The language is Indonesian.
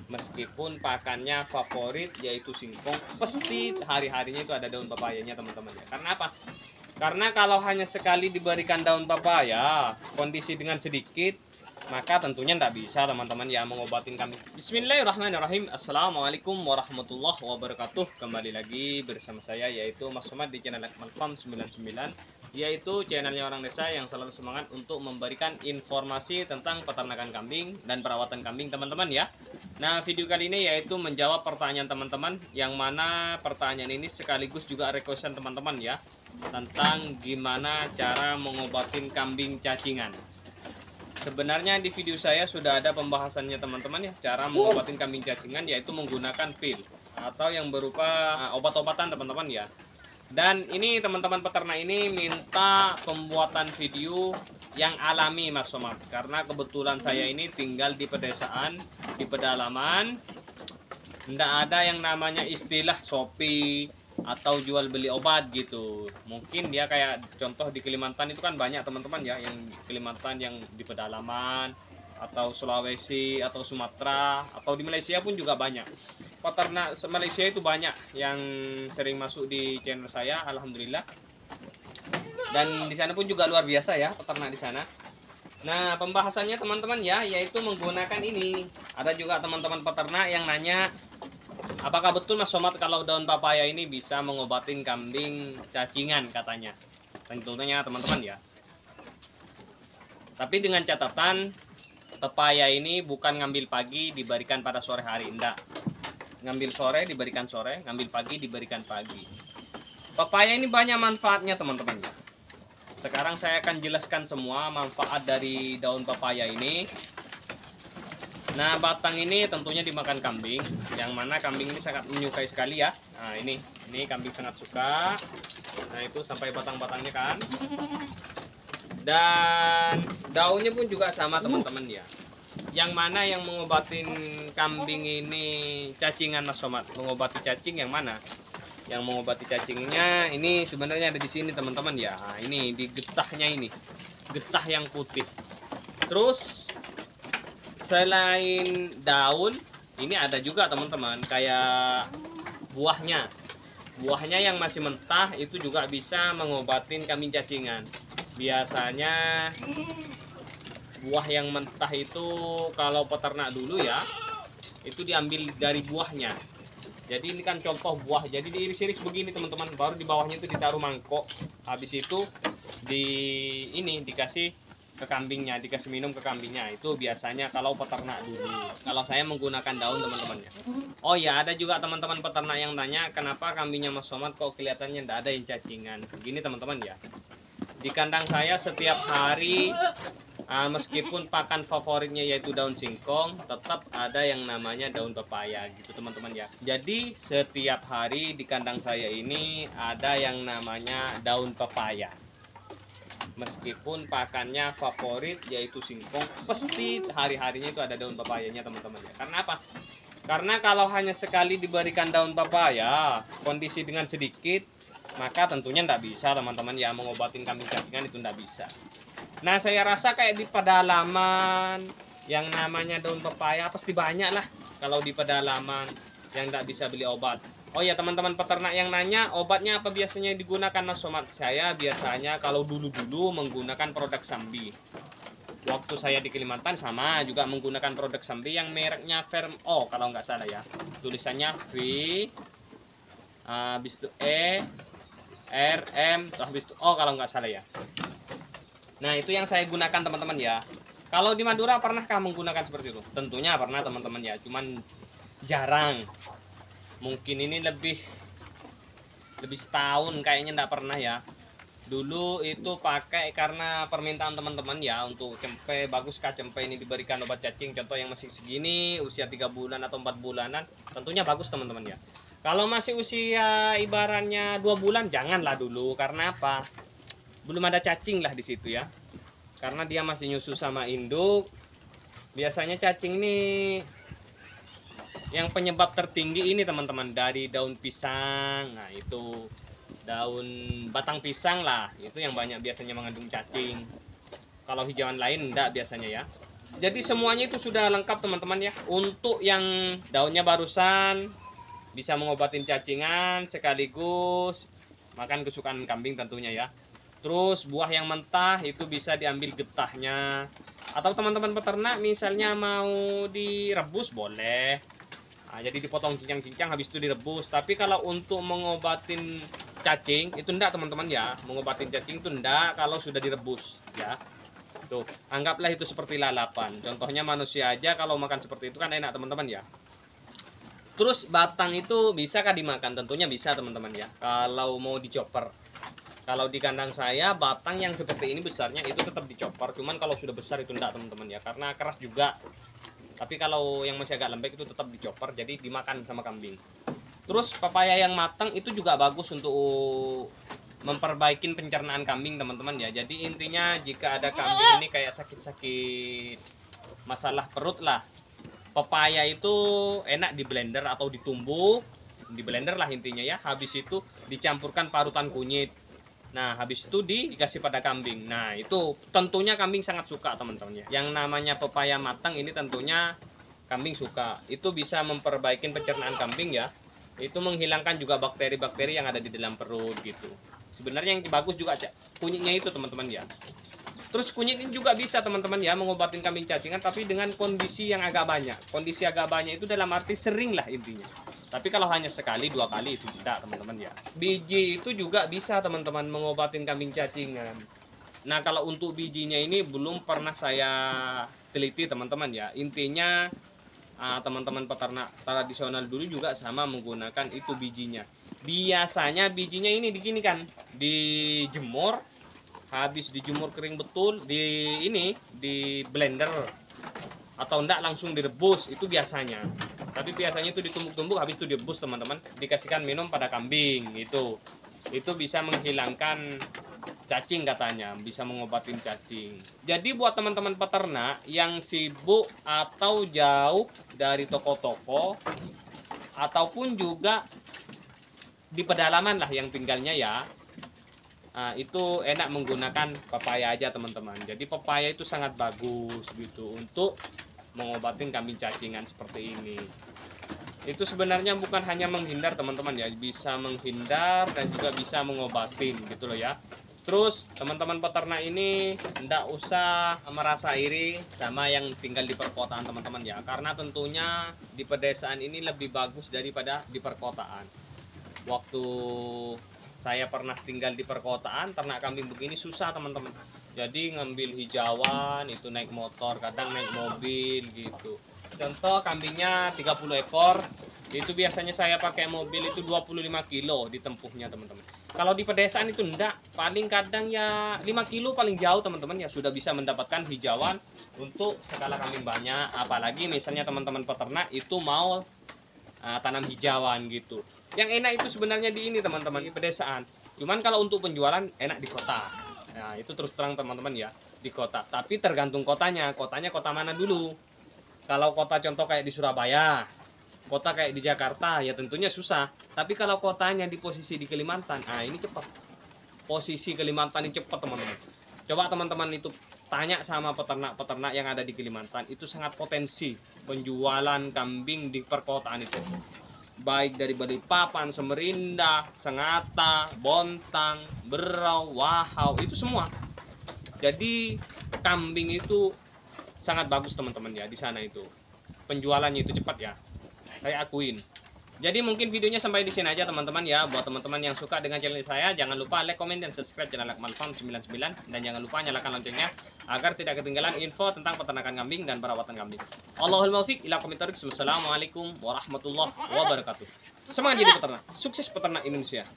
Meskipun pakannya favorit yaitu singkong, pasti hari-harinya itu ada daun papayanya teman-teman ya. Karena apa? Karena kalau hanya sekali diberikan daun papaya, kondisi dengan sedikit, maka tentunya tidak bisa teman-teman ya mengobatin kambing. Bismillahirrahmanirrahim. Assalamualaikum warahmatullahi wabarakatuh. Kembali lagi bersama saya yaitu Mas Somad di channel Akmal Farm 99, yaitu channelnya orang desa yang selalu semangat untuk memberikan informasi tentang peternakan kambing dan perawatan kambing teman-teman ya. Nah, video kali ini yaitu menjawab pertanyaan teman-teman, yang mana pertanyaan ini sekaligus juga requestan teman-teman ya, tentang gimana cara mengobatin kambing cacingan. Sebenarnya di video saya sudah ada pembahasannya teman-teman ya, cara mengobatin kambing cacingan yaitu menggunakan pil atau yang berupa obat-obatan teman-teman ya. Dan ini teman-teman peternak ini minta pembuatan video yang alami Mas Somad, karena kebetulan saya ini tinggal di pedesaan, di pedalaman, tidak ada yang namanya istilah Shopee atau jual beli obat gitu. Mungkin dia kayak contoh di Kalimantan itu kan banyak teman-teman ya, yang di Kalimantan yang di pedalaman atau Sulawesi atau Sumatera atau di Malaysia pun juga banyak. Peternak Malaysia itu banyak yang sering masuk di channel saya, alhamdulillah. Dan di sana pun juga luar biasa ya peternak di sana. Nah, pembahasannya teman-teman ya, yaitu menggunakan ini. Ada juga teman-teman peternak yang nanya, apakah betul Mas Somad kalau daun papaya ini bisa mengobatin kambing cacingan katanya. Tentunya teman-teman ya. Tapi dengan catatan, pepaya ini bukan ngambil pagi diberikan pada sore hari, enggak. Ngambil sore diberikan sore, ngambil pagi diberikan pagi. Pepaya ini banyak manfaatnya teman-teman ya. Sekarang saya akan jelaskan semua manfaat dari daun papaya ini. Nah, batang ini tentunya dimakan kambing, yang mana kambing ini sangat menyukai sekali ya. Nah, ini kambing sangat suka. Nah, itu sampai batang-batangnya kan. Dan daunnya pun juga sama teman-teman ya. Yang mana yang mengobatin kambing ini cacingan Mas Somad? Mengobati cacing yang mana? Yang mengobati cacingnya ini sebenarnya ada di sini teman-teman ya. Nah, ini di getahnya ini. Getah yang putih. Terus selain daun, ini ada juga teman-teman kayak buahnya. Buahnya yang masih mentah itu juga bisa mengobatin kambing cacingan. Biasanya buah yang mentah itu kalau peternak dulu ya, itu diambil dari buahnya. Jadi ini kan contoh buah. Jadi diiris-iris begini teman-teman. Baru di bawahnya itu ditaruh mangkok. Habis itu dikasih ke kambingnya, dikasih minum ke kambingnya. Itu biasanya kalau peternak dulu. Kalau saya menggunakan daun teman-teman ya. Oh ya, ada juga teman-teman peternak yang tanya, kenapa kambingnya Mas Somad kok kelihatannya tidak ada yang cacingan. Begini teman-teman ya. Di kandang saya setiap hari, meskipun pakan favoritnya yaitu daun singkong, tetap ada yang namanya daun pepaya gitu teman-teman ya. Jadi setiap hari di kandang saya ini ada yang namanya daun pepaya. Meskipun pakannya favorit yaitu singkong, pasti hari-harinya itu ada daun papayanya teman-teman ya. Karena apa? Karena kalau hanya sekali diberikan daun papaya, kondisi dengan sedikit, maka tentunya tidak bisa teman-teman ya mengobatin kambing cacingan, itu tidak bisa. Nah, saya rasa kayak di pedalaman yang namanya daun pepaya pasti banyak lah kalau di pedalaman yang tidak bisa beli obat. Oh ya teman-teman peternak yang nanya, obatnya apa biasanya digunakan Mas Somad? Saya biasanya kalau dulu-dulu menggunakan produk Sambi. Waktu saya di Kalimantan sama juga menggunakan produk Sambi yang mereknya Fermo kalau nggak salah ya. Tulisannya V, habis itu E, R, M, habis itu O kalau nggak salah ya. Nah, itu yang saya gunakan teman-teman ya. Kalau di Madura pernahkah menggunakan seperti itu? Tentunya pernah teman-teman ya, cuman jarang. Mungkin ini lebih setahun kayaknya enggak pernah ya. Dulu itu pakai karena permintaan teman-teman ya, untuk cempe. Baguskah cempe ini diberikan obat cacing? Contoh yang masih segini, usia 3 bulan atau 4 bulanan, tentunya bagus teman-teman ya. Kalau masih usia ibaratnya 2 bulan, janganlah dulu. Karena apa? Belum ada cacing lah di situ ya. Karena dia masih nyusu sama induk. Biasanya cacing ini yang penyebab tertinggi ini teman-teman dari daun pisang. Nah, itu daun batang pisang lah, itu yang banyak biasanya mengandung cacing. Kalau hijauan lain enggak biasanya ya. Jadi semuanya itu sudah lengkap teman-teman ya. Untuk yang daunnya barusan bisa mengobatin cacingan sekaligus makan kesukaan kambing tentunya ya. Terus buah yang mentah itu bisa diambil getahnya. Atau teman-teman peternak misalnya mau direbus boleh. Nah, jadi dipotong cincang-cincang habis itu direbus. Tapi kalau untuk mengobatin cacing itu enggak teman-teman ya. Mengobatin cacing itu enggak kalau sudah direbus ya. Tuh, anggaplah itu seperti lalapan. Contohnya manusia aja kalau makan seperti itu kan enak teman-teman ya. Terus batang itu bisakah dimakan? Tentunya bisa teman-teman ya. Kalau mau dicoper. Kalau di kandang saya batang yang seperti ini besarnya itu tetap dicoper. Cuman kalau sudah besar itu enggak teman-teman ya. Karena keras juga. Tapi kalau yang masih agak lembek itu tetap dicoper. Jadi dimakan sama kambing. Terus pepaya yang matang itu juga bagus untuk memperbaiki pencernaan kambing teman-teman ya. Jadi intinya jika ada kambing ini kayak sakit-sakit masalah perut lah, pepaya itu enak di blender atau ditumbuk, di blender lah intinya ya. Habis itu dicampurkan parutan kunyit. Nah habis itu dikasih pada kambing. Nah itu tentunya kambing sangat suka teman-teman ya. Yang namanya pepaya matang ini tentunya kambing suka. Itu bisa memperbaiki pencernaan kambing ya. Itu menghilangkan juga bakteri-bakteri yang ada di dalam perut gitu. Sebenarnya yang bagus juga kunyitnya itu teman-teman ya. Terus kunyit ini juga bisa teman-teman ya mengobatin kambing cacingan tapi dengan kondisi yang agak banyak. Kondisi agak banyak itu dalam arti sering lah intinya. Tapi kalau hanya sekali dua kali itu tidak teman-teman ya. Biji itu juga bisa teman-teman mengobatin kambing cacingan. Nah kalau untuk bijinya ini belum pernah saya teliti teman-teman ya. Intinya teman-teman peternak tradisional dulu juga sama menggunakan itu bijinya. Biasanya bijinya ini digini kan, dijemur, habis dijemur kering betul, di blender atau enggak langsung direbus itu biasanya. Tapi biasanya itu ditumbuk-tumbuk habis itu direbus teman-teman, dikasihkan minum pada kambing itu. Itu bisa menghilangkan cacing katanya, bisa mengobatin cacing. Jadi buat teman-teman peternak yang sibuk atau jauh dari toko-toko ataupun juga di pedalaman lah yang tinggalnya ya, itu enak menggunakan pepaya aja teman-teman. Jadi pepaya itu sangat bagus gitu untuk mengobatin kambing cacingan seperti ini. Itu sebenarnya bukan hanya menghindar teman-teman ya, bisa menghindar dan juga bisa mengobatin gitu loh ya. Terus teman-teman peternak ini tidak usah merasa iri sama yang tinggal di perkotaan teman-teman ya, karena tentunya di pedesaan ini lebih bagus daripada di perkotaan. Waktu saya pernah tinggal di perkotaan, ternak kambing begini susah teman-teman. Jadi ngambil hijauan itu naik motor, kadang naik mobil gitu. Contoh kambingnya 30 ekor, itu biasanya saya pakai mobil itu 25 kilo ditempuhnya teman-teman. Kalau di pedesaan itu enggak, paling kadang ya 5 kilo paling jauh teman-teman ya sudah bisa mendapatkan hijauan untuk skala kambing banyak. Apalagi misalnya teman-teman peternak itu mau tanam hijauan gitu. Yang enak itu sebenarnya di ini teman-teman, di pedesaan. Cuman kalau untuk penjualan enak di kota. Nah itu terus terang teman-teman ya, di kota. Tapi tergantung kotanya kota mana dulu. Kalau kota contoh kayak di Surabaya, kota kayak di Jakarta ya tentunya susah. Tapi kalau kotanya di posisi di Kalimantan, ini cepat. Posisi Kalimantan ini cepat teman-teman. Coba teman-teman itu tanya sama peternak-peternak yang ada di Kalimantan, itu sangat potensi penjualan kambing di perkotaan itu. Baik dari Balikpapan, Samarinda, Sangatta, Bontang, Berau, Wahau, itu semua. Jadi kambing itu sangat bagus teman-teman ya di sana itu. Penjualannya itu cepat ya. Saya akuin. Jadi mungkin videonya sampai di sini aja teman-teman ya. Buat teman-teman yang suka dengan channel saya, jangan lupa like, komen, dan subscribe channel Akmal Farm 99. Dan jangan lupa nyalakan loncengnya agar tidak ketinggalan info tentang peternakan kambing dan perawatan kambing. Allahul muwaffiq ila aqwamit thoriq. Wassalamualaikum warahmatullahi wabarakatuh. Semangat jadi peternak. Sukses peternak Indonesia.